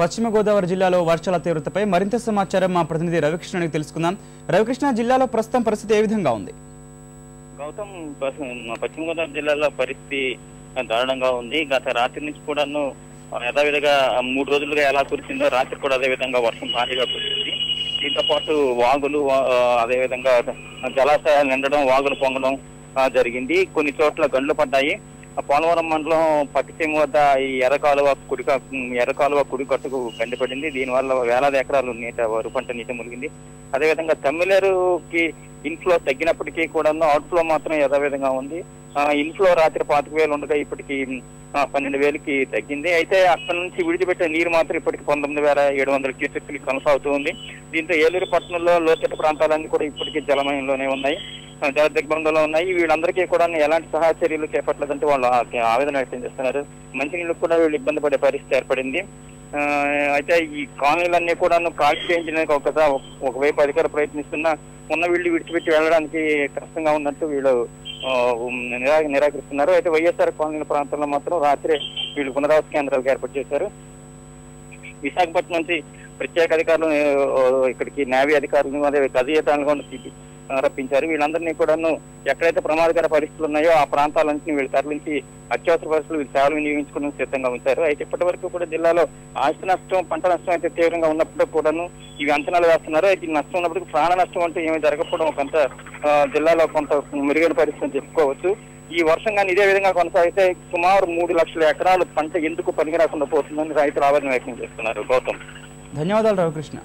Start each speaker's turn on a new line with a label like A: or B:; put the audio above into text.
A: పశ్చిమ గోదావరి జిల్లాలో వర్షాల తీవ్రతపై మరింత సమాచారం మా ప్రతినిధి రవికృష్ణ అడిగి తెలుసుకుందాం. రవికృష్ణ, జిల్లాలో ప్రస్తుతం పరిస్థితి ఏ విధంగా ఉంది?
B: గౌతమ్, పశ్చిమ గోదావరి జిల్లాలో పరిస్థితి దారుణంగా ఉంది. గత రాత్రి నుంచి కూడాను యథావిధిగా 3 రోజులుగా ఎలా కురిసిందో రాత్రి కూడా అదే విధంగా వర్షం భారీగా కురిసింది. దీంతో పాటు వాగులు అదేవిధంగా జలాశయాలు నిండడం, వాగులు పొంగడం జరిగింది. కొన్ని చోట్ల గండ్లు పడ్డాయి. పోలవరం మండలం పట్టిసీమ వద్ద ఈ ఎర్రకాలువ కుడి కట్టుకు గండిపడింది. దీనివల్ల వేలాది ఎకరాలు వరి పంట నీట మునిగింది. అదేవిధంగా తమ్మిలేరుకి ఇన్ఫ్లో తగ్గినప్పటికీ కూడా అవుట్ఫ్లో మాత్రం యథావిధంగా ఉంది. ఇన్ఫ్లో రాత్రి 25,000 ఉండగా ఇప్పటికి 12,000కి తగ్గింది. అయితే అక్కడ నుంచి విడిచిపెట్టే నీరు మాత్రం ఇప్పటికి 19,700 క్యూసెక్లు కొనసాగుతూ ఉంది. దీంతో ఏలూరు పట్టణంలో లోతట్టు ప్రాంతాలన్నీ కూడా ఇప్పటికీ జలమయంలోనే ఉన్నాయి, జల దిగ్బంధంలో ఉన్నాయి. వీళ్ళందరికీ కూడా ఎలాంటి సహాయ చర్యలు చేపట్టలేదంటే వాళ్ళు ఆవేదన వ్యక్తం చేస్తున్నారు. మంచినీళ్ళకు కూడా వీళ్ళు ఇబ్బంది పడే పరిస్థితి ఏర్పడింది. అయితే ఈ కాలనీలన్నీ కూడా కాల్చి చేయించడానికి ఒకవైపు అధికారులు ప్రయత్నిస్తున్నా ఉన్న వీళ్ళు విడిచిపెట్టి వెళ్ళడానికి కష్టంగా ఉన్నట్టు వీళ్ళు నిరాకరిస్తున్నారు. అయితే వైఎస్ఆర్ కాలనీల ప్రాంతంలో మాత్రం రాత్రి వీళ్ళు పునరావాస కేంద్రాలకు ఏర్పాటు చేశారు. విశాఖపట్నం నుంచి ప్రత్యేక అధికారులు ఇక్కడికి నేవీ అధికారులను అదే గజయితాలను కూడా రప్పించారు. వీళ్ళందరినీ కూడాను ఎక్కడైతే ప్రమాదకర పరిస్థితులు ఉన్నాయో ఆ ప్రాంతాలన్నింటినీ వీళ్ళు తరలించి అత్యవసర పరిస్థితులు వీళ్ళు సేవలు వినియోగించుకోవడానికి సిద్ధంగా ఉంచారు. అయితే ఇప్పటి వరకు కూడా జిల్లాలో ఆస్తి నష్టం, పంట నష్టం అయితే తీవ్రంగా ఉన్నప్పుడు కూడాను ఇవి అంచనాలు వేస్తున్నారు. అయితే నష్టం ఉన్నప్పటికీ ప్రాణ నష్టం అంటూ ఏమీ జరగకపోవడం కొంత జిల్లాలో కొంత మెరుగైన పరిస్థితి చెప్పుకోవచ్చు. ఈ వర్షం కానీ ఇదే విధంగా కొనసాగితే సుమారు 3 లక్షల ఎకరాలు పంట ఎందుకు పనికి రాకుండా పోతుందని రైతులు ఆవేదన వ్యక్తం చేస్తున్నారు. గౌతమ్,
A: ధన్యవాదాలు రవికృష్ణ.